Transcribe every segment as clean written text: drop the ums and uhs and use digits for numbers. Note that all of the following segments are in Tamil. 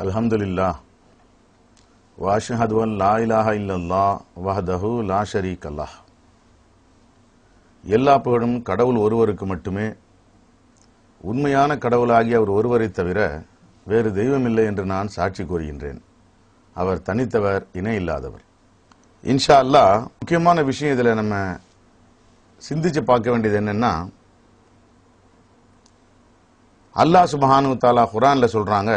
அல்ஹம்துலில்லாஹ் வ அஷ்ஹது அன் லா இலாஹ இல்லல்லாஹ் வஹ்தஹு லா ஷரீக லஹ். எல்லா புகழும் கடவுள் ஒருவருக்கு மட்டுமே. உண்மையான கடவுளாகிய அவர் ஒருவரை தவிர வேறு தெய்வமில்லை என்று நான் சாட்சி கூறுகின்றேன். அவர் தனித்தவர், இணை இல்லாதவர். இன்ஷா அல்லாஹ் முக்கியமான விஷயம் இதில் நம்ம சிந்திச்சு பார்க்க வேண்டியது என்னன்னா, அல்லாஹ் சுப்ஹானஹு வ தஆலா குர்ஆன்ல சொல்றாங்க,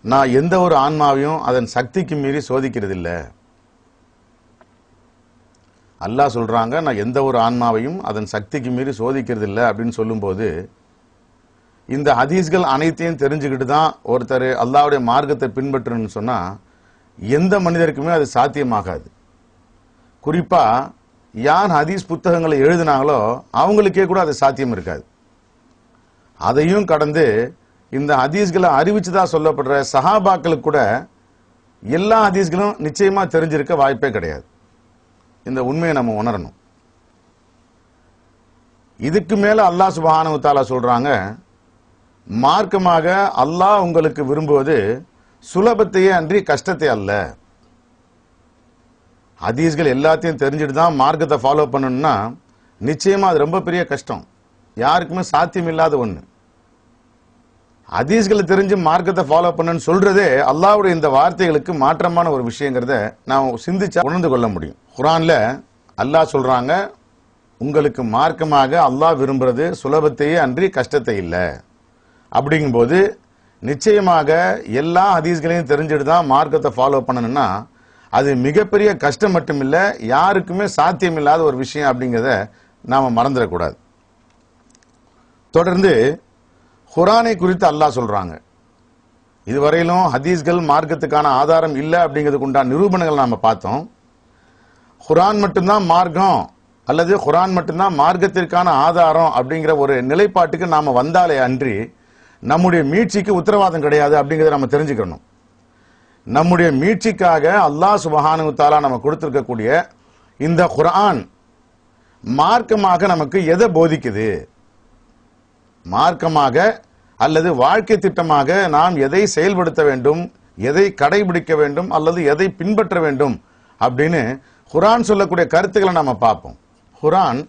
நான் எந்த ஒரு ஆன்மாவையும் அதன் சக்திக்கு மீறி சோதிக்கிறதில்ல. அல்லாஹ் சொல்றாங்க, நான் எந்த ஒரு ஆன்மாவையும் அதன் சக்திக்கு மீறி சோதிக்கிறதில்ல அப்படின்னு சொல்லும்போது, இந்த ஹதீஸ்கள் அனைத்தையும் தெரிஞ்சுக்கிட்டு தான் ஒருத்தர் அல்லாஹ்வுடைய மார்க்கத்தை பின்பற்றணும்னு சொன்னா எந்த மனிதருக்குமே அது சாத்தியமாகாது. குறிப்பா யார் ஹதீஸ் புத்தகங்களை எழுதினாங்களோ அவங்களுக்கே கூட அது சாத்தியம் இருக்காது. அதையும் கடந்து இந்த ஹதீஸ்களை அறிவிச்சுதான் சொல்லப்படுற சஹாபாக்களுக்கு கூட எல்லா ஹதீஸ்களும் நிச்சயமா தெரிஞ்சிருக்க வாய்ப்பே கிடையாது. இந்த உண்மையை நம்ம உணரணும். இதுக்கு மேல அல்லாஹ் சுப்ஹானஹு வ தஆலா சொல்றாங்க, மார்க்கமாக அல்லாஹ் உங்களுக்கு விரும்புவது சுலபத்தையே அன்றி கஷ்டத்தை அல்ல. ஹதீஸ்கள் எல்லாத்தையும் தெரிஞ்சுட்டு தான் மார்க்கத்தை ஃபாலோ பண்ணணும்னா நிச்சயமா அது ரொம்ப பெரிய கஷ்டம், யாருக்குமே சாத்தியம் இல்லாத ஒண்ணு. ஹதீஸ்களை தெரிஞ்சு மார்க்கத்தை ஃபாலோ பண்ணணும்னு சொல்றதே அல்லாஹ்வுடைய இந்த வார்த்தைகளுக்கு மாற்றமான ஒரு விஷயங்கிறத நாம் சிந்திச்சா உணர்ந்து கொள்ள முடியும். குர்ஆன்ல அல்லாஹ் சொல்றாங்க, உங்களுக்கு மார்க்கமாக அல்லாஹ் விரும்புறது சுலபத்தையே அன்றி கஷ்டத்தை இல்லை. அப்படிங்கும்போது நிச்சயமாக எல்லா ஹதீஸ்களையும் தெரிஞ்சுட்டு தான் மார்க்கத்தை ஃபாலோ பண்ணணும்னா அது மிகப்பெரிய கஷ்டம் மட்டும் இல்லை, யாருக்குமே சாத்தியம் இல்லாத ஒரு விஷயம் அப்படிங்கிறத நாம மறந்துடக்கூடாது. தொடர்ந்து குர்ஆனை குறித்து அல்லாஹ் சொல்றாங்க, இதுவரையிலும் ஹதீஸ்கள் மார்க்கத்துக்கான ஆதாரம் இல்லை அப்படிங்கிறதுக்கு உண்டான நிரூபணங்கள் நாம பார்த்தோம். குர்ஆன் மட்டும்தான் மார்க்கம் அல்லது குர்ஆன் மட்டும்தான் மார்க்கத்திற்கான ஆதாரம் அப்படிங்கிற ஒரு நிலைப்பாட்டுக்கு நாம வந்தாலே அன்றி நம்முடைய மீட்சிக்கு உத்தரவாதம் கிடையாது அப்படிங்கிறத நம்ம தெரிஞ்சுக்கணும். நம்முடைய மீட்சிக்காக அல்லாஹ் சுப்ஹானஹு வ தஆலா நம்ம கொடுத்திருக்கக்கூடிய இந்த குர்ஆன் மார்க்கமாக நமக்கு எதை போதிக்குது, மார்க்கமாக அல்லது வாழ்க்கை திட்டமாக நாம் எதை செயல்படுத்த வேண்டும், எதை கடைபிடிக்க வேண்டும் அல்லது எதை பின்பற்ற வேண்டும் அப்படின்னு குர்ஆன் சொல்லக்கூடிய கருத்துக்களை நம்ம பார்ப்போம். குர்ஆன்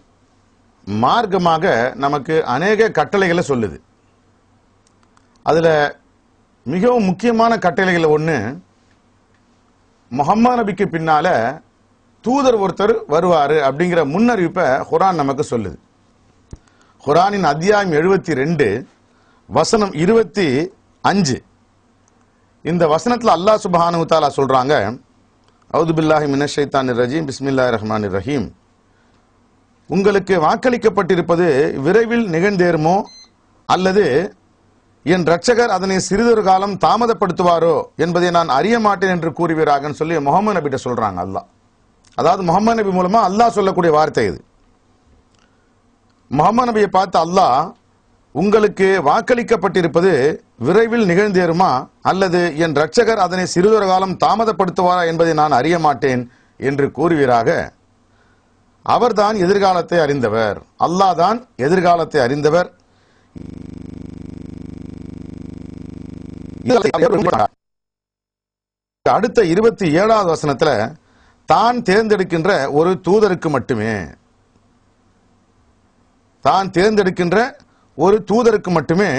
மார்க்கமாக நமக்கு அநேக கட்டளைகளை சொல்லுது. அதுல மிகவும் முக்கியமான கட்டளைகள் ஒண்ணு, முஹம்மது நபிக்கு பின்னால தூதர் ஒருத்தர் வருவாரு அப்படிங்கிற முன்னறிவிப்பை குர்ஆன் நமக்கு சொல்லுது. குர்ஆனின் அத்தியாயம் 72 வசனம் 25. இந்த வசனத்துல அல்லாஹ் சுப்ஹானஹு வ தஆலா சொல்றாங்க, அஊது பில்லாஹி மினஷ் ஷைத்தானிர் ரஜீம், பிஸ்மில்லாஹிர் ரஹ்மானிர் ரஹீம். உங்களுக்கு வாக்களிக்கப்பட்டிருப்பது விரைவில் நிகழ்ந்தேறுமோ அல்லது என் ரட்சகர் அதனை சிறிதொரு காலம் தாமதப்படுத்துவாரோ என்பதை நான் அறிய மாட்டேன் என்று கூறுவீராக சொல்லி முஹம்மது நபிட்ட சொல்றாங்க அல்லாஹ். அதாவது முஹம்மது நபி மூலமா அல்லாஹ் சொல்லக்கூடிய வார்த்தை இது. முஹம்மது நபியை பார்த்து அல்லாஹ், உங்களுக்கு வாக்களிக்கப்பட்டிருப்பது விரைவில் நிகழ்ந்தேறுமா அல்லது என் ரட்சகர் அதனை சிறிதொரு காலம் தாமதப்படுத்துவாரா என்பதை நான் அறிய மாட்டேன் என்று கூறுவீராக. அவர்தான் எதிர்காலத்தை அறிந்தவர், அல்லாஹ் தான் எதிர்காலத்தை அறிந்தவர். அடுத்த 27வது வசனத்துல தான் தேர்ந்தெடுக்கின்ற ஒரு தூதருக்கு மட்டுமே, தான் தேர்ந்தெடுக்கின்ற ஒரு தூதருக்கு மட்டுமே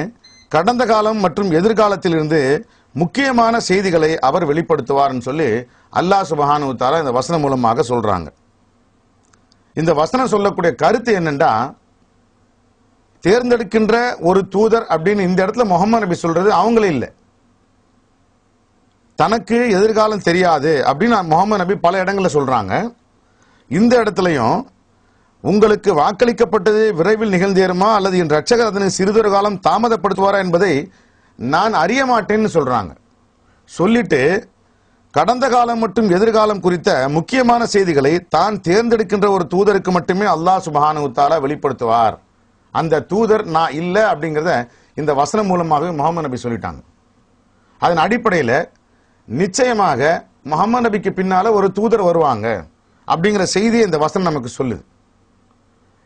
கடந்த காலம் மற்றும் எதிர்காலத்தில் இருந்து முக்கியமான செய்திகளை அவர் வெளிப்படுத்துவார் சொல்லி அல்லாஹ் சுப்ஹானஹு வ தஆலா இந்த வசனம் மூலமாக சொல்றாங்க. இந்த வசனம் சொல்லக்கூடிய கருத்து என்னன்னா, தேர்ந்தெடுக்கின்ற ஒரு தூதர் அப்படின்னு இந்த இடத்துல முஹம்மது நபி சொல்றது அவங்களே இல்லை, தனக்கு எதிர்காலம் தெரியாது அப்படின்னு முஹம்மது நபி பல இடங்கள்ல சொல்றாங்க. இந்த இடத்துலயும் உங்களுக்கு வாக்களிக்கப்பட்டது விரைவில் நிகழ்ந்தேறுமா அல்லது என் ரட்சகர் அதனை சிறிதொரு காலம் தாமதப்படுத்துவாரா என்பதை நான் அறிய மாட்டேன்னு சொல்றாங்க. சொல்லிட்டு கடந்த காலம் மற்றும் எதிர்காலம் குறித்த முக்கியமான செய்திகளை தான் தேர்ந்தெடுக்கின்ற ஒரு தூதருக்கு மட்டுமே அல்லாஹ் சுப்ஹானஹு வ தஆலா வெளிப்படுத்துவார். அந்த தூதர் நான் இல்லை அப்படிங்கிறத இந்த வசனம் மூலமாகவே முஹம்மது நபி சொல்லிட்டாங்க. அதன் அடிப்படையில் நிச்சயமாக முஹம்மது நபிக்கு பின்னால ஒரு தூதர் வருவாங்க அப்படிங்கிற செய்தியை இந்த வசனம் நமக்கு சொல்லுது.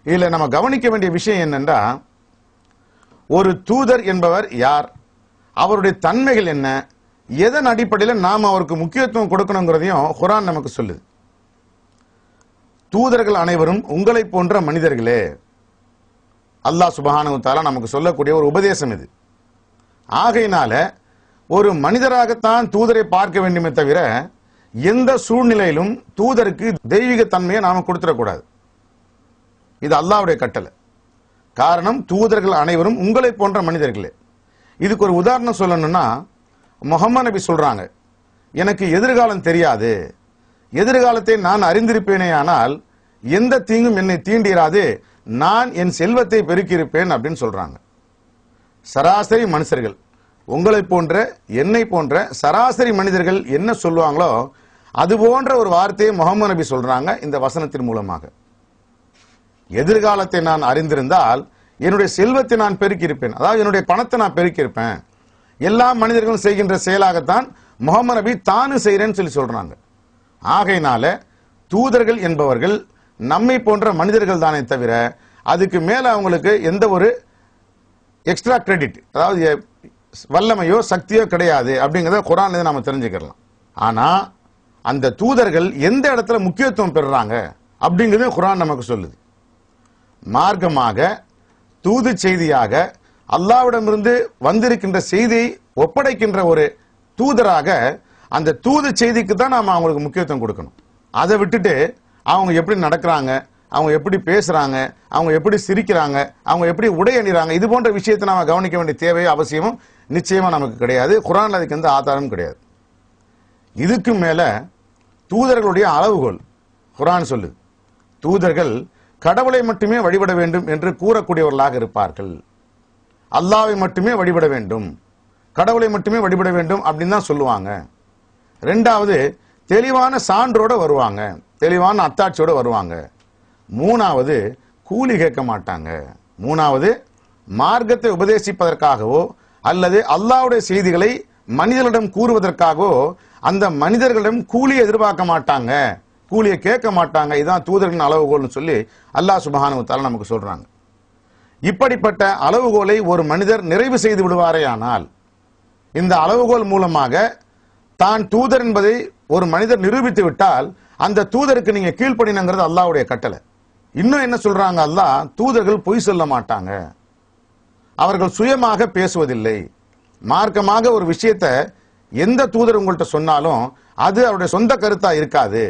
இதுல நம்ம கவனிக்க வேண்டிய விஷயம் என்னன்னா, ஒரு தூதர் என்பவர் யார், அவருடைய தன்மைகள் என்ன, எதன் அடிப்படையில் நாம் அவருக்கு முக்கியத்துவம் கொடுக்கணுங்கிறதையும் குர்ஆன் நமக்கு சொல்லுது. தூதர்கள் அனைவரும் உங்களை போன்ற மனிதர்களே. அல்லாஹ் சுப்ஹானஹு வ தஆலா நமக்கு சொல்லக்கூடிய ஒரு உபதேசம் இது. ஆகையினால ஒரு மனிதராகத்தான் தூதரை பார்க்க வேண்டுமே தவிர எந்த சூழ்நிலையிலும் தூதருக்கு தெய்வீக தன்மையை நாம கொடுத்துடக்கூடாது. இது அல்லாஹ்வுடைய கட்டளை. காரணம், தூதர்கள் அனைவரும் உங்களை போன்ற மனிதர்களே. இதுக்கு ஒரு உதாரணம் சொல்லணும்னா, முஹம்மது நபி சொல்றாங்க, எனக்கு எதிர்காலம் தெரியாது, எதிர்காலத்தை நான் அறிந்திருப்பேனே ஆனால் எந்த தீங்கும் என்னை தீண்டிராது, நான் என் செல்வத்தை பெருக்கியிருப்பேன் அப்படின்னு சொல்றாங்க. சராசரி மனுஷர்கள், உங்களை போன்ற என்னை போன்ற சராசரி மனிதர்கள் என்ன சொல்லுவாங்களோ அது போன்ற ஒரு வார்த்தையை முஹம்மது நபி சொல்றாங்க இந்த வசனத்தின் மூலமாக. எதிர்காலத்தை நான் அறிந்திருந்தால் என்னுடைய செல்வத்தை நான் பெருக்கியிருப்பேன், அதாவது என்னுடைய பணத்தை நான் பெருக்கியிருப்பேன். எல்லா மனிதர்களும் செய்கின்ற செயலாகத்தான் முஹம்மது நபி தானும் செய்கிறேன்னு சொல்லி சொல்றாங்க. ஆகையினால தூதர்கள் என்பவர்கள் நம்மை போன்ற மனிதர்கள் தானே தவிர அதுக்கு மேல அவங்களுக்கு எந்த ஒரு எக்ஸ்ட்ரா கிரெடிட், அதாவது வல்லமையோ சக்தியோ கிடையாது அப்படிங்கிறத குர்ஆன்ல நாம தெரிஞ்சுக்கலாம். ஆனா அந்த தூதர்கள் எந்த இடத்துல முக்கியத்துவம் பெறுறாங்க அப்படிங்கிறது குர்ஆன் நமக்கு சொல்லுது. மார்க்கமாக தூது செய்தியாக அல்லாஹ்விடமிருந்து வந்திருக்கின்ற செய்தியை ஒப்படைக்கின்ற ஒரு தூதராக அந்த தூது செய்திக்கு தான் நாம அவங்களுக்கு முக்கியத்துவம் கொடுக்கணும். அதை விட்டுட்டு அவங்க எப்படி நடக்கிறாங்க, அவங்க எப்படி பேசுறாங்க, அவங்க எப்படி சிரிக்கிறாங்க, அவங்க எப்படி உடை அணிறாங்க, இது போன்ற விஷயத்தை நாம கவனிக்க வேண்டிய தேவையோ அவசியமும் நிச்சயமா நமக்கு கிடையாது. குர்ஆன்ல அதுக்கு எந்த ஆதாரமும் கிடையாது. இதுக்கு மேல தூதர்களுடைய அளவுகோல் குர்ஆன் சொல்லுது. தூதர்கள் கடவுளை மட்டுமே வழிபட வேண்டும் என்று கூறக்கூடியவர்களாக இருப்பார்கள். அல்லாஹ்வை மட்டுமே வழிபட வேண்டும், கடவுளை மட்டுமே வழிபட வேண்டும் அப்படின்னு தான் சொல்லுவாங்க. ரெண்டாவது, தெளிவான சான்றோட வருவாங்க, தெளிவான அத்தாட்சியோட வருவாங்க. மூணாவது, கூலி கேட்க மாட்டாங்க. மூணாவது, மார்க்கத்தை உபதேசிப்பதற்காகவோ அல்லது அல்லாஹ்வுடைய செய்திகளை மனிதர்களிடம் கூறுவதற்காகவோ அந்த மனிதர்களிடம் கூலி எதிர்பார்க்க மாட்டாங்க, கூலியை கேட்க மாட்டாங்க. இதுதான் தூதர்களின் அளவுகோல்னு சொல்லி அல்லாஹ் சுப்ஹானஹு வ தஆலா நமக்கு சொல்றாங்க. இப்படிப்பட்ட அளவுகோலை ஒரு மனிதர் நிறைவு செய்து விடுவாரே ஆனால், இந்த அளவுகோல் மூலமாக தான் தூதர் என்பதை ஒரு மனிதர் நிரூபித்து விட்டால் அந்த தூதருக்கு நீங்க கீழ்ப்படினுங்கிறது அல்லாஹ்வுடைய கட்டளை. இன்னும் என்ன சொல்றாங்க அல்லாஹ், தூதர்கள் பொய் சொல்ல மாட்டாங்க, அவர்கள் சுயமாக பேசுவதில்லை. மார்க்கமாக ஒரு விஷயத்தை எந்த தூதர் உங்கள்கிட்ட சொன்னாலும் அது அவருடைய சொந்த கருத்தா இருக்காது,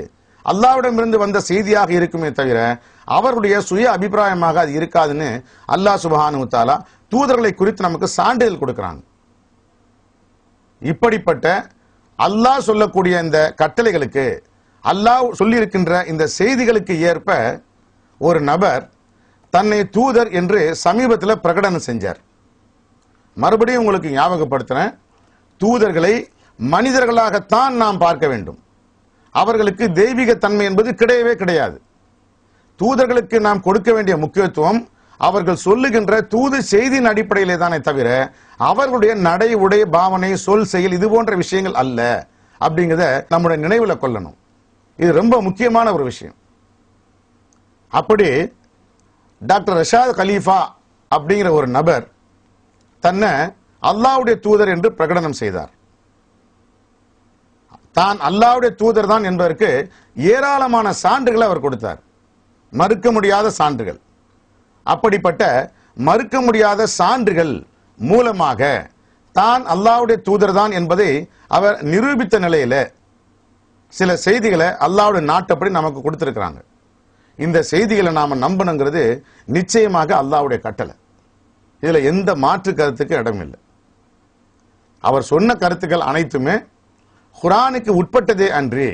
அல்லாஹ்விடமிருந்து வந்த செய்தியாக இருக்குமே தவிர அவருடைய சுய அபிப்பிராயமாக அது இருக்காதுன்னு அல்லாஹ் சுப்ஹானஹு வ தஆலா தூதர்களை குறித்து நமக்கு சான்றிதழ் கொடுக்கிறாங்க. இப்படிப்பட்ட அல்லாஹ் சொல்லக்கூடிய இந்த கட்டளைகளுக்கு, அல்லாஹ் சொல்லியிருக்கின்ற இந்த செய்திகளுக்கு ஏற்ப ஒரு நபர் தன்னை தூதர் என்று சமீபத்தில் பிரகடனம் செஞ்சார். மறுபடியும் உங்களுக்கு ஞாபகப்படுத்துறேன், தூதர்களை மனிதர்களாகத்தான் நாம் பார்க்க வேண்டும். அவர்களுக்கு தெய்வீக தன்மை என்பது கிடையவே கிடையாது. தூதர்களுக்கு நாம் கொடுக்க வேண்டிய முக்கியத்துவம் அவர்கள் சொல்லுகின்ற தூது செய்தியின் அடிப்படையிலே தானே தவிர அவர்களுடைய நடை, உடை, பாவனை, சொல், செயல் இது போன்ற விஷயங்கள் அல்ல அப்படிங்கிறத நம்முடைய நினைவுல கொள்ளணும். இது ரொம்ப முக்கியமான ஒரு விஷயம். அப்படி டாக்டர் ரஷாத் கலீஃபா அப்படிங்கிற ஒரு நபர் தன்னை அல்லாஹ்வுடைய தூதர் என்று பிரகடனம் செய்தார். தான் அல்லாஹ்வுடைய தூதர் தான் என்பதற்கு ஏராளமான சான்றுகளை அவர் கொடுத்தார், மறுக்க முடியாத சான்றுகள். அப்படிப்பட்ட மறுக்க முடியாத சான்றுகள் மூலமாக தான் அல்லாஹ்வுடைய தூதர் தான் என்பதை அவர் நிரூபித்த நிலையில சில செய்திகளை அல்லாஹ்வுடைய நாட்டப்படி நமக்கு கொடுத்திருக்கிறாங்க. இந்த செய்திகளை நாம நம்பணுங்கிறது நிச்சயமாக அல்லாஹ்வுடைய கட்டளை. இதுல எந்த மாற்று கருத்துக்கு இடமில்லை. அவர் சொன்ன கருத்துக்கள் அனைத்துமே குர்ஆனுக்கு உட்பட்டதே அன்றி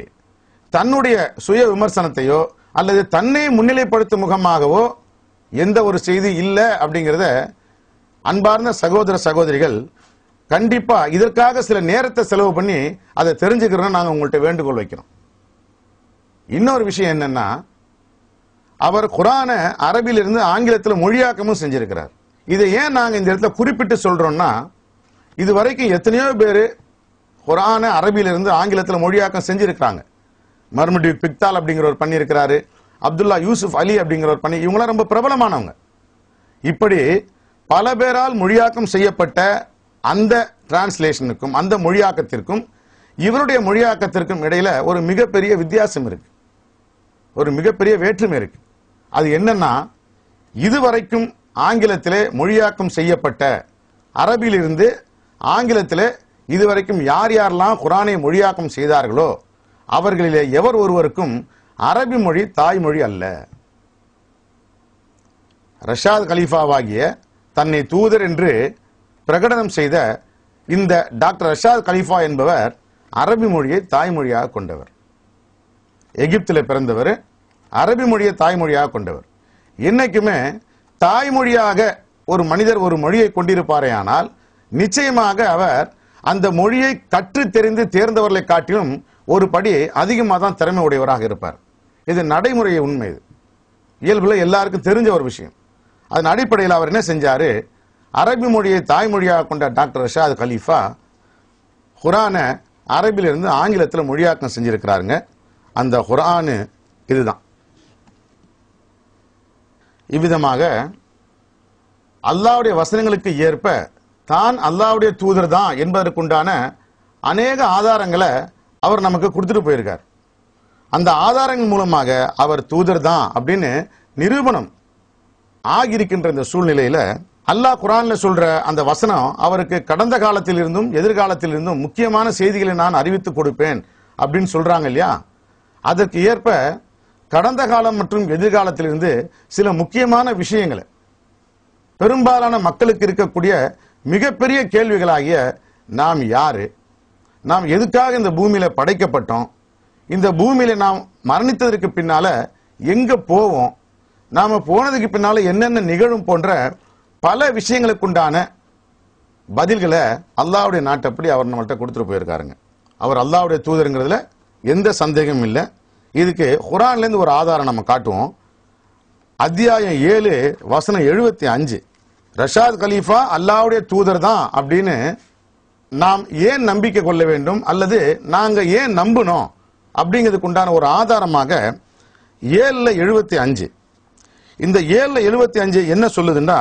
தன்னுடைய சுய விமர்சனத்தையோ அல்லது தன்னை முன்னிலைப்படுத்தும் முகமாகவோ எந்த ஒரு செய்தி இல்லை அப்படிங்கிறத அன்பார்ந்த சகோதர சகோதரிகள் கண்டிப்பா இதற்காக சில நேரத்தை செலவு பண்ணி அதை தெரிஞ்சுக்கிறோம். நாங்கள் உங்கள்கிட்ட வேண்டுகோள் வைக்கிறோம். இன்னொரு விஷயம் என்னன்னா, அவர் குர்ஆனை அரபியிலிருந்து ஆங்கிலத்தில் மொழியாக்கமும் செஞ்சிருக்கிறார். இதை ஏன் நாங்கள் இந்த இடத்துல குறிப்பிட்டு சொல்றோம்னா, இதுவரைக்கும் எத்தனையோ பேர் குர்ஆனை அரபியிலிருந்து ஆங்கிலத்தில் மொழியாக்கம் செஞ்சிருக்கிறாங்க. மர்முடி பிக்தால் அப்படிங்கிறவர் பண்ணியிருக்கிறாரு, அப்துல்லா யூசுப் அலி அப்படிங்கிறவர் பண்ணி, இவங்களாம் ரொம்ப பிரபலமானவங்க. இப்படி பல பேரால் மொழியாக்கம் செய்யப்பட்ட அந்த டிரான்ஸ்லேஷனுக்கும் அந்த மொழியாக்கத்திற்கும் இவருடைய மொழியாக்கத்திற்கும் இடையில ஒரு மிகப்பெரிய வித்தியாசம் இருக்கு, ஒரு மிகப்பெரிய வேற்றுமை இருக்கு. அது என்னன்னா, இதுவரைக்கும் ஆங்கிலத்திலே மொழியாக்கம் செய்யப்பட்ட, அரபியிலிருந்து ஆங்கிலத்திலே இதுவரைக்கும் யார் யாரெல்லாம் குர்ஆனை மொழியாக்கம் செய்தார்களோ அவர்களிலே எவர் ஒருவருக்கும் அரபி மொழி தாய்மொழி அல்ல. ரஷாத் கலீஃபாவாகிய தன்னை தூதர் என்று பிரகடனம் செய்த இந்த டாக்டர் ரஷாத் கலீஃபா என்பவர் அரபி மொழியை தாய்மொழியாக கொண்டவர். எகிப்தில் பிறந்தவர், அரபி மொழியை தாய்மொழியாக கொண்டவர். என்னைக்குமே தாய்மொழியாக ஒரு மனிதர் ஒரு மொழியை கொண்டிருப்பாரே ஆனால் நிச்சயமாக அவர் அந்த மொழியை கற்று தெரிந்து தேர்ந்தவர்களை காட்டிலும் ஒரு படி அதிகமாக தான் திறமை உடையவராக இருப்பார். இது நடைமுறை உண்மை, இது இயல்புல எல்லாருக்கும் தெரிஞ்ச ஒரு விஷயம். அதன் அடிப்படையில் அவர் என்ன செஞ்சாரு, அரபி மொழியை தாய்மொழியாக கொண்ட டாக்டர் ரஷாத் கலீஃபா குர்ஆனை அரபிலிருந்து ஆங்கிலத்தில் மொழியாக்கம் செஞ்சிருக்கிறாருங்க. அந்த குர்ஆனு இதுதான். இவ்விதமாக அல்லாஹ்வுடைய வசனங்களுக்கு ஏற்ப தான் அல்லாஹ்வுடைய தூதர் தான் என்பதற்குண்டான அநேக ஆதாரங்களை அவர் நமக்கு கொடுத்துட்டு போயிருக்கார். அந்த ஆதாரங்கள் மூலமாக அவர் தூதர் தான் அப்படின்னு நிரூபணம் ஆகியிருக்கின்ற இந்த சூழ்நிலையில அல்லாஹ் குர்ஆன்ல சொல்ற அந்த வசனம் அவருக்கு கடந்த காலத்தில் இருந்தும் எதிர்காலத்தில் இருந்தும் முக்கியமான செய்திகளை நான் அறிவித்து கொடுப்பேன் அப்படின்னு சொல்றாங்க இல்லையா. அதற்கு ஏற்ப கடந்த காலம் மற்றும் எதிர்காலத்திலிருந்து சில முக்கியமான விஷயங்களை, பெரும்பாலான மக்களுக்கு இருக்கக்கூடிய மிகப்பெரிய கேள்விகளாகிய நாம் யாரு, நாம் எதுக்காக இந்த பூமியில படைக்கப்பட்டோம், இந்த பூமியில நாம் மரணித்ததற்கு பின்னால எங்க போவோம், நாம போனதுக்கு பின்னால என்னென்ன நிகழும் போன்ற பல விஷயங்களுக்குண்டான பதில்களை அல்லாஹ்வுடைய நாட்டப்படி அவர் நம்மள்ட்ட கொடுத்துட்டு போயிருக்காருங்க. அவர் அல்லாஹ்வுடைய தூதருங்கிறதுல எந்த சந்தேகமும் இல்லை. இதுக்கு குர்ஆன்ல இருந்து ஒரு ஆதாரம் நம்ம காட்டுவோம். அத்தியாயம் 7 வசனம் 75, ரஷாத் கலீஃபா அல்லாஹ்வுடைய தூதர் தான் அப்படின்னு நாம் ஏன் நம்பிக்கை கொள்ள வேண்டும் அல்லது நாங்க ஏன் நம்பணும் அப்படிங்கிறதுக்கு உண்டான ஒரு ஆதாரமாக 7:75. இந்த 7:75 என்ன சொல்லுதுன்னா,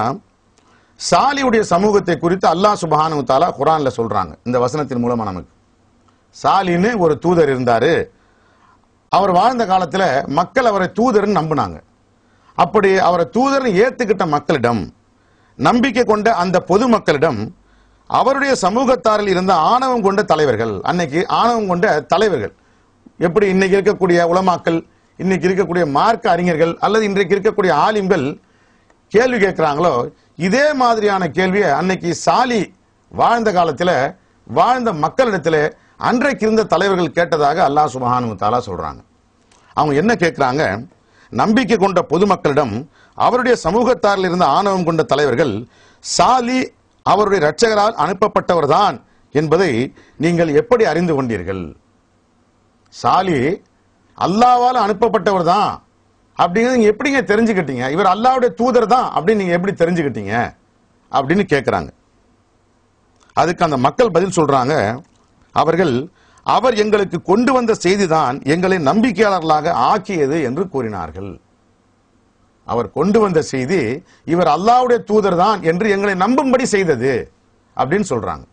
சாலியுடைய சமூகத்தை குறித்து அல்லாஹ் சுப்ஹானஹு வ தஆலா குர்ஆன்ல சொல்றாங்க. இந்த வசனத்தின் மூலமா நமக்கு சாலின்னு ஒரு தூதர் இருந்தாரு, அவர் வாழ்ந்த காலத்துல மக்கள் அவரை தூதர்னு நம்பினாங்க. அப்படி அவரை தூதர்னு ஏத்துக்கிட்ட மக்களிடம், நம்பிக்கை கொண்ட அந்த பொது மக்களிடம் அவருடைய சமூகத்தாரில் இருந்த ஆணவம் கொண்ட தலைவர்கள், அன்னைக்கு ஆணவம் கொண்ட தலைவர்கள், எப்படி இன்னைக்கு இருக்கக்கூடிய உலமாக்கள், இன்னைக்கு இருக்கக்கூடிய மார்க்க அறிஞர்கள் அல்லது இன்றைக்கு இருக்கக்கூடிய ஆலிம்கள் கேள்வி கேட்கிறாங்களோ இதே மாதிரியான கேள்வியை அன்னைக்கு சாலி வாழ்ந்த காலத்துல வாழ்ந்த மக்களிடத்துல அன்றைக்கு இருந்த தலைவர்கள் கேட்டதாக அல்லாஹ் சுப்ஹானஹு வ தஆலா சொல்றாங்க. அவங்க என்ன கேட்கிறாங்க, நம்பிக்கை கொண்ட பொதுமக்களிடம் அவருடைய சமூகத்தாரில் இருந்த ஆணவம் கொண்ட தலைவர்கள் சாலி அவருடைய இரட்சகரால் அனுப்பப்பட்டவர் தான் என்பதை நீங்கள் எப்படி அறிந்து கொண்டீர்கள்? சாலி அல்லாஹ்வால் அனுப்பப்பட்டவர் தான் அப்படிங்கிறது நீங்க எப்படிங்க தெரிஞ்சுக்கிட்டீங்க? இவர் அல்லாஹ்வுடைய தூதர் தான் அப்படின்னு நீங்க எப்படி தெரிஞ்சுக்கிட்டீங்க அப்படின்னு கேட்கிறாங்க. அதுக்கு அந்த மக்கள் பதில் சொல்றாங்க, அவர் எங்களுக்கு கொண்டு வந்த செய்திதான் எங்களை நம்பிக்கையாளர்களாக ஆக்கியது என்று கூறினார்கள். அவர் கொண்டு வந்த செய்தி இவர் அல்லாஹ்வுடைய தூதர் தான் என்று எங்களை நம்பும்படி செய்தது அப்படின்னு சொல்றாங்க.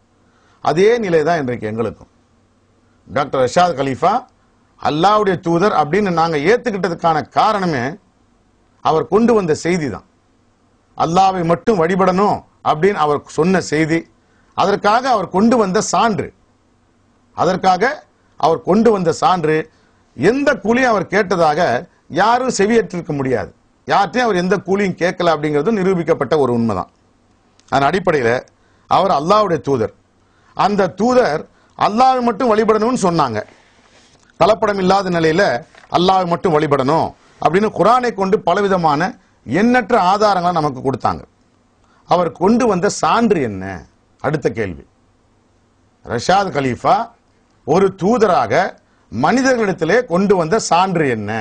அதே நிலை தான் இன்றைக்கு எங்களுக்கும். டாக்டர் ரஷாத் கலீஃபா அல்லாஹ்வுடைய தூதர் அப்படின்னு நாங்க ஏத்துக்கிட்டதுக்கான காரணமே அவர் கொண்டு வந்த செய்தி தான். அல்லாஹ்வை மட்டும் வழிபடணும் அப்படின்னு அவர் சொன்ன செய்தி, அதற்காக அவர் கொண்டு வந்த சான்று, எந்த கூலியும் அவர் கேட்டதாக யாரும் செவியேற்றிருக்க முடியாது. யார்ட்டையும் அவர் எந்த கூலியும் கேட்கல அப்படிங்கிறது நிரூபிக்கப்பட்ட ஒரு உண்மைதான். அதன் அடிப்படையில் அவர் அல்லாஹ்வுடைய தூதர். அந்த தூதர் அல்லாஹ்வை மட்டும் வழிபடணும்னு சொன்னாங்க. கலப்படம் இல்லாத நிலையில அல்லாஹ்வை மட்டும் வழிபடணும் அப்படின்னு குர்ஆனை கொண்டு பலவிதமான எண்ணற்ற ஆதாரங்களை நமக்கு கொடுத்தாங்க. அவர் கொண்டு வந்த சான்று என்ன? அடுத்த கேள்வி. ரஷாத் கலீஃபா ஒரு தூதராக மனிதர்களிடத்திலே கொண்டு வந்த சான்று என்ன?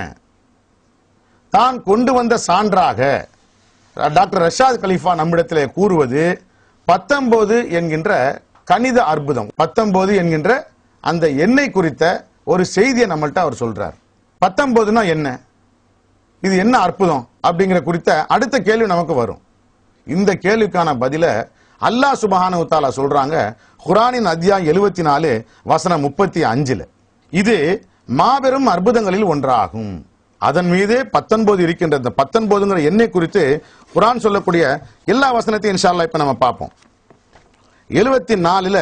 தான் கொண்டு வந்த சான்றாக டாக்டர் ரஷாத் கலீஃபா நம்மிடத்திலே கூறுவது 19 என்கின்ற கணித அற்புதம். 19 என்கின்ற அந்த எண்ணை குறித்த ஒரு செய்தியை நம்மள்ட்ட அவர் சொல்றார். 19னா என்ன, இது என்ன அற்புதம் அப்படிங்கிற குறித்த அடுத்த கேள்வி நமக்கு வரும். இந்த கேள்விக்கான பதில அல்லாஹ் சுப்ஹானஹு வ தஆலா சொல்றாங்க குர்ஆனின் அத்தியாயம் 74 வசனம் 35. இது மாபெரும் அற்புதங்களில் ஒன்றாகும். அதன் மீது 19 இருக்கின்ற இந்த 19ங்கிற எண்ணை குறித்து குர்ஆன் சொல்லக்கூடிய எல்லா வசனத்தையும் இன்ஷா அல்லாஹ் இப்ப நம்ம பார்ப்போம். 74ல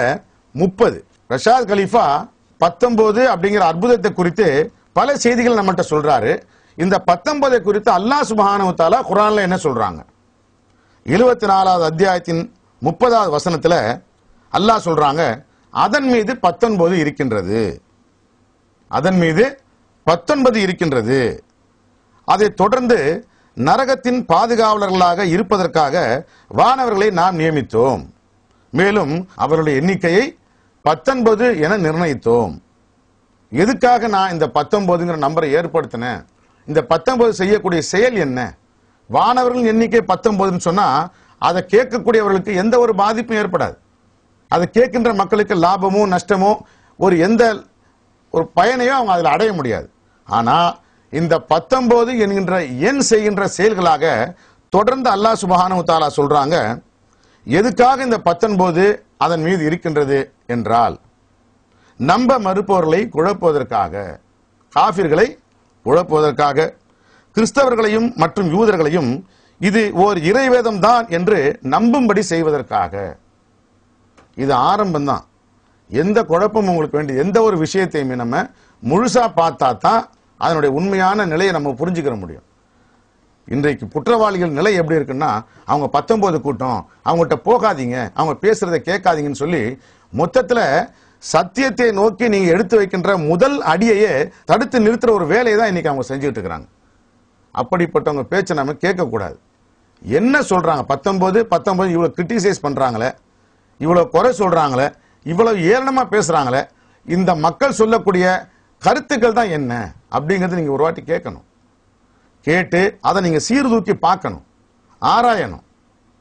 30 ரஷாத் கலீஃபா 19 அப்படிங்கிற அற்புதத்தை குறித்து பல செய்திகள் நம்மகிட்ட சொல்றாரு. இந்த 19 குறித்து அல்லாஹ் சுப்ஹானஹு வ தஆலா குர்ஆன்ல என்ன சொல்றாங்க? 74வது அத்தியாயத்தின் 30வது வசனத்துல அல்லாஹ் சொல்றாங்க, அதன் மீது 19 இருக்கின்றது. அதன் மீது 19 இருக்கின்றது. அதை தொடர்ந்து நரகத்தின் பாதுகாவலர்களாக இருப்பதற்காக வானவர்களை நாம் நியமித்தோம். மேலும் அவர்களுடைய எண்ணிக்கையை 19 என நிர்ணயித்தோம். எதுக்காக நான் இந்த 19ங்கிற நம்பரை ஏற்படுத்தினேன்? இந்த 19 செய்யக்கூடிய செயல் என்ன? வானவர்கள் எண்ணிக்கை 19 சொன்னா அதை கேட்கக்கூடியவர்களுக்கு எந்த ஒரு பாதிப்பும் ஏற்படாது. அதை கேட்கின்ற மக்களுக்கு லாபமோ நஷ்டமோ எந்த ஒரு பயனையோ அவங்க அதில் அடைய முடியாது. ஆனா இந்த 19 என்கின்ற எண் செய்கின்ற செயல்களாக தொடர்ந்து அல்லாஹ் சுப்ஹானஹு வ தஆலா சொல்றாங்க. எதுக்காக இந்த 19 அதன் மீது இருக்கின்றது என்றால், நம்ப மறுப்பவர்களை குழப்புவதற்காக, காஃபிர்களை குழப்புவதற்காக, கிறிஸ்தவர்களையும் மற்றும் யூதர்களையும் இது ஓர் இறைவேதம் தான் என்று நம்பும்படி செய்வதற்காக. இது ஆரம்பம் தான். எந்த குழப்பமும் உங்களுக்கு வேண்டிய எந்த ஒரு விஷயத்தையுமே நம்ம முழுசா பார்த்தா தான் அதனுடைய உண்மையான நிலையை நம்ம புரிஞ்சுக்கிற முடியும். இன்றைக்கு குற்றவாளிகள் நிலை எப்படி இருக்குன்னா, அவங்க 19 கூட்டம், அவங்ககிட்ட போகாதீங்க, அவங்க பேசுறதை கேட்காதீங்கன்னு சொல்லி மொத்தத்துல சத்தியத்தை நோக்கி நீங்க எடுத்து வைக்கின்ற முதல் அடியையே தடுத்து நிறுத்துற ஒரு வேலையை தான் இன்னைக்கு அவங்க செஞ்சுட்டு இருக்கிறாங்க. அப்படிப்பட்டவங்க பேச்சை நம்ம கேட்க கூடாது. என்ன சொல்றாங்க? 19 இவ்வளவு கிரிட்டிசைஸ் பண்றாங்களே, இவ்வளவு குறை சொல்றாங்களே, இவ்வளவு ஏளனமா பேசுறாங்களே, இந்த மக்கள் சொல்லக்கூடிய கருத்துக்கள் தான் என்ன அப்படிங்கறது நீங்க ஒரு வாட்டி கேட்கணும். கேட்டு அதை நீங்க சீர்தூக்கி பார்க்கணும், ஆராயணும்.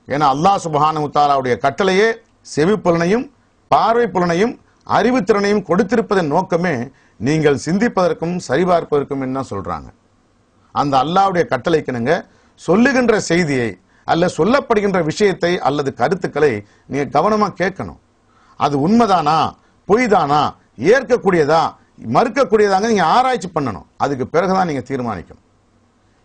ஏன்னா அல்லாஹ் சுப்ஹானஹு வ தஆலாவுடைய கட்டளையே செவி புலனையும் பார்வை புலனையும் அறிவுத்திறனையும் கொடுத்திருப்பதன் நோக்கமே நீங்கள் சிந்திப்பதற்கும் சரிபார்ப்பதற்கும் என்ன சொல்றாங்க. அந்த அல்லாஹ்வுடைய கட்டளைக்கு சொல்லுகின்ற செய்தியை அல்ல சொல்லப்படுகின்ற விஷயத்தை அல்லது கருத்துக்களை நீங்க கவனமா கேட்கணும். அது உண்மைதானா, பொய்தானா, ஏற்கக்கூடியதா, மறுக்கக்கூடியதாங்க நீங்க ஆராய்ச்சி பண்ணணும். அதுக்கு பிறகுதான் நீங்க தீர்மானிக்கணும்.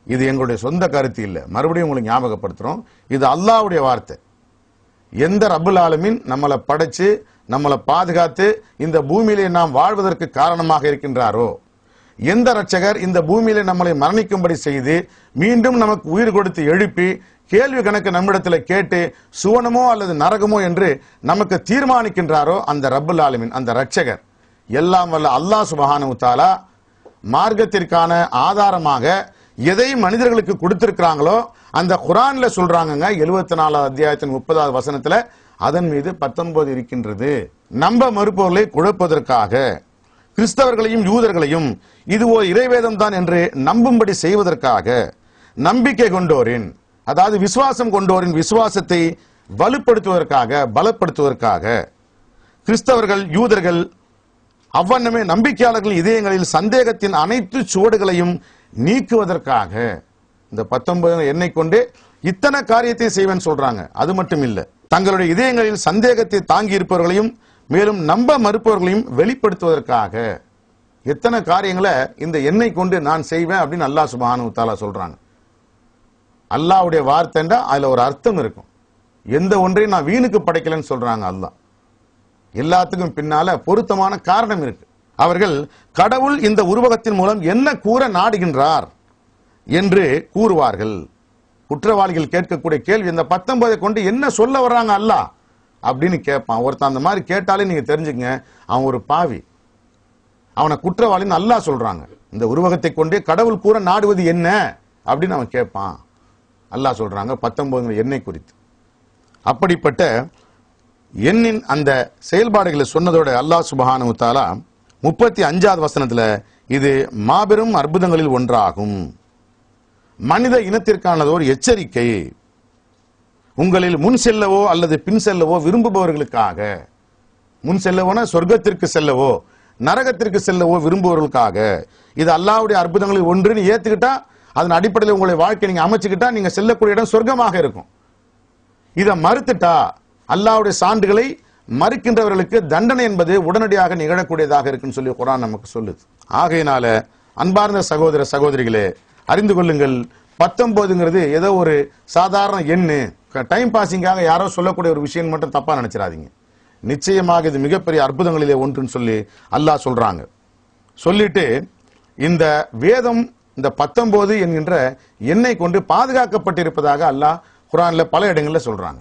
இது எங்களுடைய சொந்த கருத்து இல்லை. மறுபடியும் உங்களுக்கு ஞாபகப்படுத்துறோம், இது அல்லாஹ்வுடைய வார்த்தை. எந்த ரப்புல் ஆலமீன் நம்மளை படைச்சு நம்மளை பாதுகாத்து இந்த பூமியிலே நாம் வாழ்வதற்கு காரணமாக இருக்கின்றாரோ, எந்த ரட்சகர் இந்த பூமியிலே நம்மளை மரணிக்கும்படி செய்து மீண்டும் நமக்கு உயிர் கொடுத்து எழுப்பி கேள்வி கணக்கு நம்மிடத்தில் கேட்டு சுவனமோ அல்லது நரகமோ என்று நமக்கு தீர்மானிக்கின்றாரோ அந்த ரப்புல் ஆலமீன், அந்த ரட்சகர், எல்லாம் வல்ல அல்லாஹ் சுப்ஹானஹு வ தஆலா மார்க்கத்திற்கான ஆதாரமாக எதை மனிதர்களுக்கு கொடுத்திருக்கிறாங்களோ அந்த குர்ஆன்ல சொல்றாங்க 74வது அத்தியாயத்தின் 30வது வசனத்துல அதன் மீது 19 இருக்கின்றது. நம்ப மறுப்பவர்களை குழப்பதற்காக, கிறிஸ்தவர்களையும் யூதர்களையும் இது ஒரு இறைவேதம் தான் என்று நம்பும்படி செய்வதற்காக, நம்பிக்கை கொண்டோரின் அதாவது விசுவாசம் கொண்டோரின் விசுவாசத்தை வலுப்படுத்துவதற்காக, பலப்படுத்துவதற்காக, கிறிஸ்தவர்கள் யூதர்கள் அவ்வண்ணமே நம்பிக்கையாளர்கள் இதயங்களில் சந்தேகத்தின் அனைத்து சுவடுகளையும் நீக்குவதற்காக. இந்த 19 எண்ணை கொண்டே இத்தனை காரியத்தை செய்வேன் சொல்றாங்க. அது மட்டும் இல்ல, தங்களுடைய இதயங்களில் சந்தேகத்தை தாங்கி இருப்பவர்களையும் மேலும் நம்ப மறுப்பவர்களையும் வெளிப்படுத்துவதற்காக எத்தனை காரியங்களை இந்த எண்ணை கொண்டு நான் செய்வேன் அப்படின்னு அல்லாஹ் சுப்ஹானஹு வ தஆலா சொல்றாங்க. அல்லாஹ்வுடைய வார்த்தைண்டா அதுல ஒரு அர்த்தம் இருக்கும். எந்த ஒன்றையும் நான் வீணுக்கு படைக்கலன்னு சொல்றாங்க அல்லாஹ். எல்லாத்துக்கும் பின்னால பொருத்தமான காரணம் இருக்கு. அவர்கள் கடவுள் இந்த உருவகத்தின் மூலம் என்ன கூற நாடுகின்றார் என்று கூறுவார்கள். குற்றவாளிகள் கேட்கக்கூடிய கேள்வி, இந்த 19 கொண்டு என்ன சொல்ல வர்றாங்க அல்லாஹ் அப்படின்னு கேட்பான். ஒருத்தன் அந்த மாதிரி கேட்டாலே நீங்க தெரிஞ்சுக்கங்க, அவன் ஒரு பாவி, அவனை குற்றவாளின்னு அல்லாஹ் சொல்றாங்க. இந்த உருவகத்தை கொண்டே கடவுள் கூற நாடுவது என்ன அப்படின்னு அவன் கேட்பான். அல்லாஹ் சொல்றாங்க 19 எண்ணை குறித்து. அப்படிப்பட்ட எண்ணின் அந்த செயல்பாடுகளை சொன்னதோட அல்லாஹ் சுப்ஹானஹு வ தஆலா 35வது வசனத்துல இது மாபெரும் அற்புதங்களில் ஒன்றாகும், மனித இனத்திற்கானதோர் எச்சரிக்கை, உங்களில் முன் செல்லவோ அல்லது பின் செல்லவோ விரும்புபவர்களுக்காக. முன் செல்லவோனா சொர்க்கத்திற்கு செல்லவோ நரகத்திற்கு செல்லவோ விரும்புபவர்களுக்காக. இது அல்லாஹ்வுடைய அற்புதங்களில் ஒன்றுன்னு ஏத்துக்கிட்டா, அதன் அடிப்படையில் உங்களுடைய வாழ்க்கை நீங்க அமைச்சுக்கிட்டா நீங்க செல்லக்கூடிய இடம் சொர்க்கமாக இருக்கும். இதை மறுத்துட்டா அல்லாஹ்வுடைய சான்றுகளை மறுக்கின்றவர்களுக்கு தண்டனை என்பது உடனடியாக நிகழக்கூடியதாக இருக்குன்னு சொல்லி குர்ஆன் நமக்கு சொல்லுது. ஆகையினால அன்பார்ந்த சகோதர சகோதரிகளே, அறிந்து கொள்ளுங்கள், 19ங்கிறது ஏதோ ஒரு சாதாரண எண்ணு, டைம் பாசிங்காக யாரோ சொல்லக்கூடிய ஒரு விஷயம் மட்டும் தப்பா நினைச்சிடாதீங்க. நிச்சயமாக இது மிகப்பெரிய அற்புதங்களிலே ஒன்றுன்னு சொல்லி அல்லாஹ் சொல்றாங்க. சொல்லிட்டு இந்த வேதம் இந்த 19 என்கின்ற எண்ணை கொண்டு பாதுகாக்கப்பட்டிருப்பதாக அல்லாஹ் குர்ஆன்ல பல இடங்கள்ல சொல்றாங்க.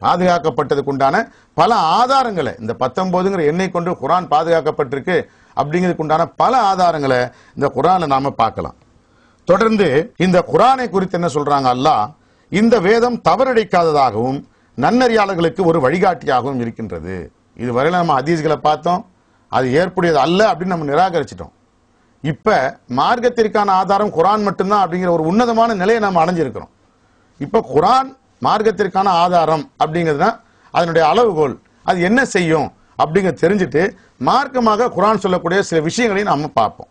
பாதுகாக்கப்பட்டதுக்கு உண்டான பல ஆதாரங்களை, இந்த 19ங்கிற எண்ணை கொண்டு குர்ஆன் பாதுகாக்கப்பட்டிருக்கு அப்படிங்கிறதுக்கு உண்டான பல ஆதாரங்களை இந்த குர்ஆன்ல நாம பார்க்கலாம். தொடர்ந்து இந்த குர்ஆனை குறித்து என்ன சொல்றாங்க அல்லாஹ், இந்த வேதம் தவறடைக்காததாகவும் நன்னறியாளர்களுக்கு ஒரு வழிகாட்டியாகவும் இருக்கின்றது. இதுவரையில நம்ம ஹதீஸ்களை பார்த்தோம், அது ஏற்புடையது அல்ல அப்படின்னு நம்ம நிராகரிச்சிட்டோம். இப்ப மார்க்கத்திற்கான ஆதாரம் குர்ஆன் மட்டும்தான் அப்படிங்கிற ஒரு உன்னதமான நிலையை நம்ம அடைஞ்சிருக்கிறோம். இப்ப குர்ஆன் மார்க்கத்திற்கான ஆதாரம் அப்படிங்கிறது அதனுடைய அளவுகோல், அது என்ன செய்யும் அப்படிங்க தெரிஞ்சுட்டு மார்க்கமாக குர்ஆன் சொல்லக்கூடிய சில விஷயங்களையும் நம்ம பார்ப்போம்.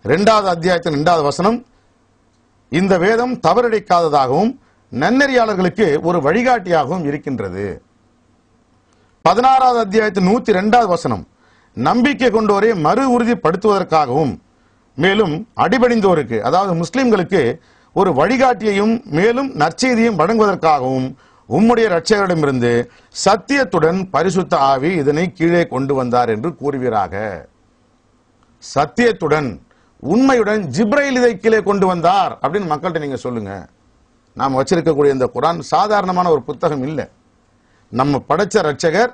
2வது அத்தியாயத்தின் 2வது வசனம், இந்த வேதம் தவறடைக்காததாகவும் நன்னறியாளர்களுக்கு ஒரு வழிகாட்டியாகவும் இருக்கின்றது. 16வது அத்தியாயத்தின் 102வது வசனம், நம்பிக்கை கொண்டோரை மறு உறுதிப்படுத்துவதற்காகவும் மேலும் அடிபணிந்தோருக்கு, அதாவது முஸ்லிம்களுக்கு ஒரு வழிகாட்டியையும் மேலும் நற்செய்தியும் வழங்குவதற்காகவும் உம்முடைய இரட்சகரிடமிருந்து சத்தியத்துடன் பரிசுத்த ஆவி இதனை கீழே கொண்டு வந்தார் என்று கூறுவீராக. சத்தியத்துடன், உண்மையுடன் ஜிப்ரைல் இதை கீழே கொண்டு வந்தார் அப்படின்னு மக்கள்கிட்ட நீங்க சொல்லுங்க. நாம் வச்சிருக்கக்கூடிய இந்த குர்ஆன் சாதாரணமான ஒரு புத்தகம் இல்லை. நம்ம படைச்ச இரட்சகர்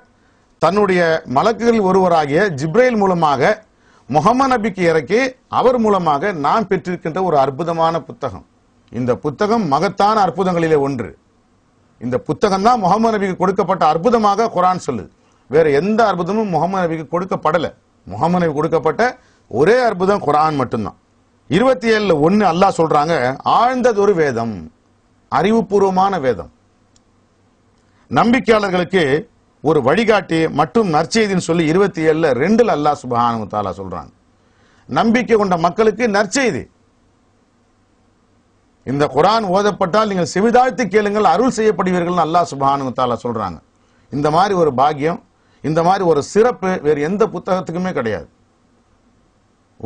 தன்னுடைய மலக்குகளில் ஒருவராகிய ஜிப்ரைல் மூலமாக முஹம்மது நபிக்கு இறக்கி அவர் மூலமாக நாம் பெற்றிருக்கின்ற ஒரு அற்புதமான புத்தகம். இந்த புத்தகம் மகத்தான அற்புதங்களிலே ஒன்று. இந்த புத்தகம் தான் முஹம்மது நபிக்கு கொடுக்கப்பட்ட அற்புதமாக குர்ஆன் சொல்லுது. வேற எந்த அற்புதமும் முஹம்மது நபிக்கு கொடுக்கப்படல. முஹம்மது நபி கொடுக்கப்பட்ட ஒரே அற்புதம் குர்ஆன் மட்டும்தான். 27:1 அல்லாஹ் சொல்றாங்க, ஆழ்ந்ததொரு வேதம், அறிவுபூர்வமான வேதம், நம்பிக்கையாளர்களுக்கு ஒரு வழிகாட்டி மற்றும் நற்செய்தின்னு சொல்லி 27:2 அல்லாஹ் சுப்ஹானஹு வ தஆலா சொல்றாங்க. நம்பிக்கை கொண்ட மக்களுக்கு நற்செய்தி. இந்த குர்ஆன் ஓதப்பட்டால் நீங்கள் செவிதாழ்த்தி கேளுங்கள், அருள் செய்யப்படுவீர்கள் அல்லாஹ் சுப்ஹானஹு வ தஆலா சொல்றாங்க. இந்த மாதிரி ஒரு பாக்கியம், இந்த மாதிரி ஒரு சிறப்பு வேறு எந்த புத்தகத்துக்குமே கிடையாது.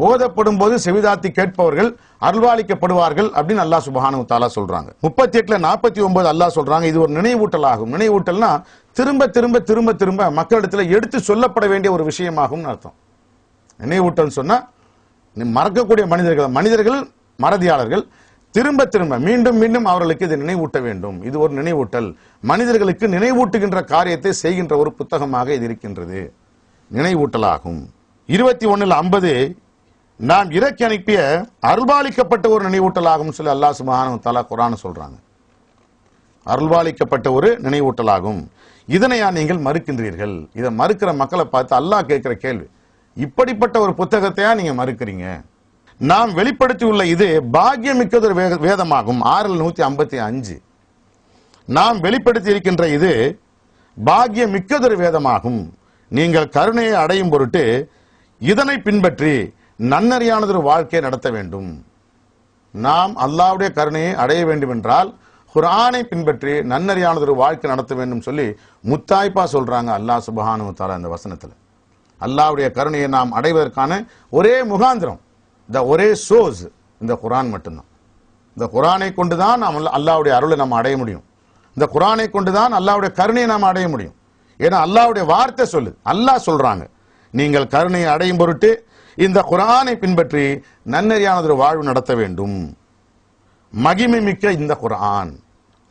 ஓதப்படும் போது செவிதாழ்த்தி கேட்பவர்கள் அருள்வாளிக்கப்படுவார்கள் அப்படின்னு அல்லாஹ் சுப்ஹானஹு வ தஆலா சொல்றாங்க. 38:49 அல்லாஹ் சொல்றாங்க, இது ஒரு நினைவூட்டல் ஆகும். நினைவூட்டல்னா திரும்ப திரும்ப திரும்ப திரும்ப மக்களிடத்தில் எடுத்து சொல்லப்பட வேண்டிய ஒரு விஷயமாகும் அர்த்தம். நினைவூட்டல் சொன்னா மறக்கக்கூடிய மனிதர்கள் மறதியாளர்கள் திரும்ப திரும்ப மீண்டும் மீண்டும் அவர்களுக்கு இதை நினைவூட்ட வேண்டும். இது ஒரு நினைவூட்டல், மனிதர்களுக்கு நினைவூட்டுகின்ற காரியத்தை செய்கின்ற ஒரு புத்தகமாக இது இருக்கின்றது, நினைவூட்டலாகும். 21:50 நாம் இறக்கி அனுப்பிய அருள்பாலிக்கப்பட்ட ஒரு நினைவூட்டலாகும் சொல்லி அல்லாஹ் சுப்ஹானஹு வ தஆலா குர்ஆன் சொல்றாங்க. அருள்பாலிக்கப்பட்ட ஒரு நினைவூட்டலாகும். இதனையா நீங்கள் மறுக்கின்றீர்கள்? இதை மறுக்கிற மக்களை பார்த்து அல்லாஹ் கேட்கிற கேள்வி, இப்படிப்பட்ட ஒரு புத்தகத்தையா நீங்க மறுக்கிறீங்க? நாம் வெளிப்படுத்தியுள்ள இது பாக்கியமிக்கதொரு வேதமாகும். 6:155 நாம் வெளிப்படுத்தி இருக்கின்ற இது பாக்கியமிக்கதொரு வேதமாகும். நீங்கள் கருணையை அடையும் பொருட்டு இதனை பின்பற்றி நன்னறியானதொரு வாழ்க்கையை நடத்த வேண்டும். நாம் அல்லாஹ்வுடைய கருணையை அடைய வேண்டும் என்றால் குர்ஆனை பின்பற்றி நன்னறியானதொரு வாழ்க்கை நடத்த வேண்டும் சொல்லி முத்தாய்ப்பா சொல்றாங்க அல்லாஹ் சுப்ஹானஹு வ தஆலா இந்த வசனத்துல. அல்லாஹ்வுடைய கருணையை நாம் அடைவதற்கான ஒரே முகாந்திரம், ஒரே சோர்ஸ் இந்த குர்ஆன் மட்டும்தான். இந்த குர்ஆனை கொண்டுதான் நாம் அல்லாஹ்வுடைய அருளை நாம் அடைய முடியும். இந்த குர்ஆனை கொண்டுதான் அல்லாஹ்வுடைய கருணையை நாம் அடைய முடியும். ஏன்னா அல்லாஹ்வுடைய வார்த்தை சொல்லு, அல்லாஹ் சொல்றாங்க, நீங்கள் கருணையை அடையும் பொருட்டு இந்த குர்ஆனை பின்பற்றி நன்னறியானதொரு வாழ்வு நடத்த வேண்டும். மகிமை மிக்க இந்த குர்ஆன்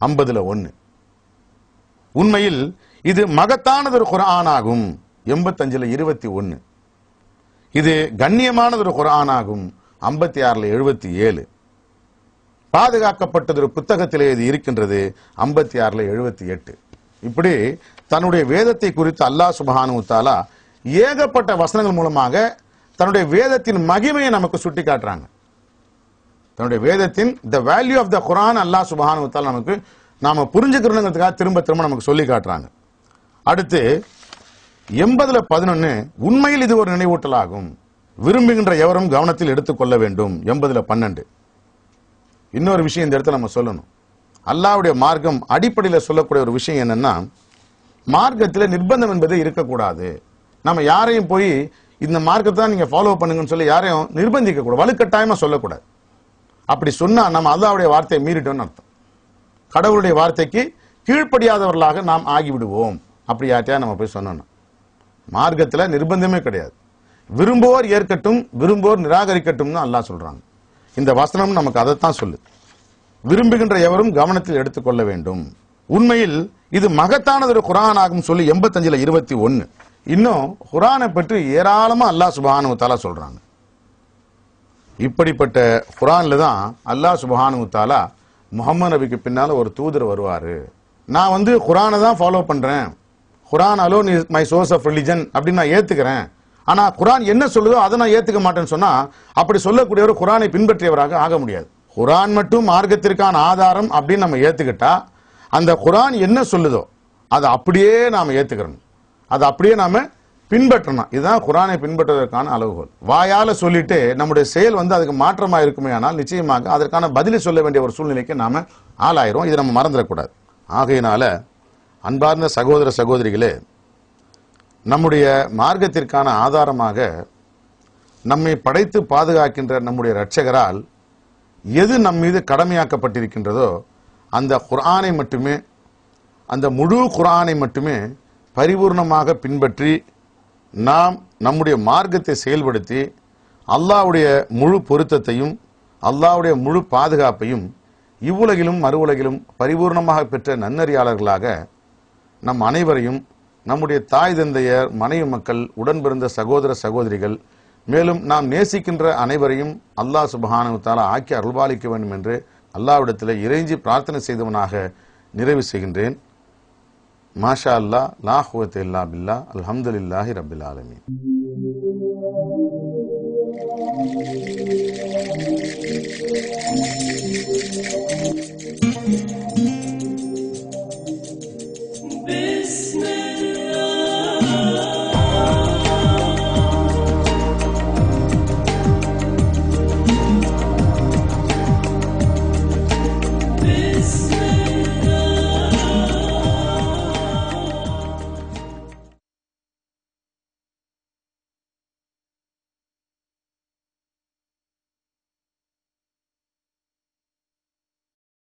50:1 உண்மையில் இது மகத்தானதொரு குர்ஆன் ஆகும். 85:21 இது கண்ணியமானதொரு குர்ஆன் ஆகும். 56:77 பாதுகாக்கப்பட்டதொரு புத்தகத்திலே இது இருக்கின்றது. 56:78 இப்படி தன்னுடைய வேதத்தை குறித்து அல்லாஹ் சுப்ஹானஹு வ தஆலா ஏகப்பட்ட வசனங்கள் மூலமாக தன்னுடைய வேதத்தின் மகிமையை நமக்கு சுட்டி காட்டுறாங்க. தன்னுடைய வேதத்தின் the value of the Quran அல்லாஹ் சுப்ஹானஹு வ தஆலா நமக்கு நாம புரிஞ்சுக்கிறதுக்காக திரும்ப திரும்ப நமக்கு சொல்லி காட்டுறாங்க. அடுத்து 80:11 உண்மையில் இது ஒரு நினைவூட்டலாகும், விரும்புகின்ற எவரும் கவனத்தில் எடுத்துக்கொள்ள வேண்டும். 80:12 இன்னொரு விஷயம் இந்த இடத்துல நம்ம சொல்லணும். அல்லாஹ்வுடைய மார்க்கம் அடிப்படையில் சொல்லக்கூடிய ஒரு விஷயம் என்னன்னா, மார்க்கத்தில் நிர்பந்தம் என்பது இருக்கக்கூடாது. நம்ம யாரையும் போய் இந்த மார்க்கத்தை தான் நீங்க ஃபாலோ பண்ணுங்கன்னு சொல்லி யாரையும் நிர்பந்திக்க கூடாது, வலுக்கட்டாயமா சொல்லக்கூடாது. அப்படி சொன்னா நம்ம அல்லாஹ்வுடைய வார்த்தையை மீறிட்டோம்னு அர்த்தம். கடவுளுடைய வார்த்தைக்கு கீழ்ப்படியாதவர்களாக நாம் ஆகிவிடுவோம். அப்படி யார்ட்டையா நம்ம போய் சொன்னோம்னா, மார்க்கத்துல நிர்பந்தமே கிடையாது. விரும்புவோர் ஏற்கட்டும், விரும்புவோர் நிராகரிக்கட்டும்னு அல்லாஹ் சொல்றாங்க. இந்த வசனம் நமக்கு அதைத்தான் சொல்லு. விரும்புகின்ற எவரும் கவனத்தில் எடுத்துக்கொள்ள வேண்டும். உண்மையில் இது மகத்தானது ஒரு குர்ஆன் ஆகும் சொல்லி 85:21 இன்னும் குர்ஆனை பற்றி ஏராளமா அல்லாஹ் சுப்ஹானஹு வ தஆலா சொல்றாங்க. இப்படிப்பட்ட குர்ஆன்ல தான் அல்லாஹ் சுப்ஹானஹு வ தஆலா முஹம்மது நபிக்கு பின்னால ஒரு தூதர் வருவாரு, நான் குர்ஆனை தான் ஃபாலோ பண்றேன், Quran alone is my source of religion அப்படின்னு நான் ஏத்துக்கிறேன், ஆனா குர்ஆன் என்ன சொல்லுதோ அதை நான் ஏத்துக்க மாட்டேன்னு சொன்னா அப்படி சொல்லக்கூடியவர் குர்ஆனை பின்பற்றியவராக ஆக முடியாது. குர்ஆன் மட்டும் மார்க்கத்திற்கான ஆதாரம் அப்படின்னு நம்ம ஏத்துக்கிட்டா அந்த குர்ஆன் என்ன சொல்லுதோ அதை அப்படியே நாம ஏத்துக்கிறோம், அதை அப்படியே நாம பின்பற்றணும். இதுதான் குர்ஆனை பின்பற்றுவதற்கான அளவுகோல். வாயால சொல்லிட்டு நம்முடைய செயல் அதுக்கு மாற்றமா இருக்குமே ஆனால் நிச்சயமாக அதற்கான பதிலை சொல்ல வேண்டிய ஒரு சூழ்நிலைக்கு நாம ஆளாயிரும். இதை நம்ம மறந்துடக்கூடாது. ஆகையினால அன்பார்ந்த சகோதர சகோதரிகளே, நம்முடைய மார்க்கத்திற்கான ஆதாரமாக நம்மை படைத்து பாதுகாக்கின்ற நம்முடைய இரட்சகரால் எது நம் மீது கடமையாக்கப்பட்டிருக்கின்றதோ அந்த குர்ஆனை மட்டுமே, அந்த முழு குர்ஆனை மட்டுமே பரிபூர்ணமாக பின்பற்றி நாம் நம்முடைய மார்க்கத்தை செயல்படுத்தி அல்லாஹ்வுடைய முழு பொருத்தத்தையும் அல்லாஹ்வுடைய முழு பாதுகாப்பையும் இவ்வுலகிலும் மறு உலகிலும் பரிபூர்ணமாக பெற்ற நன்னறியாளர்களாக நம் அனைவரையும், நம்முடைய தாய் தந்தையர், மனைவி மக்கள், உடன்பிறந்த சகோதர சகோதரிகள், மேலும் நாம் நேசிக்கின்ற அனைவரையும் அல்லாஹ் சுப்ஹானஹு வ தஆலா ஆக்கி அருள்பாலிக்க வேண்டும் என்று அல்லாஹ்விடத்தில் இறைஞ்சி பிரார்த்தனை செய்தவனாக நிறைவு செய்கின்றேன். மாஷா அல்லாஹ், லா குவத்த இல்லா பில்லாஹ், அல்ஹம்துலில்லாஹி ரப்பில் ஆலமீன்.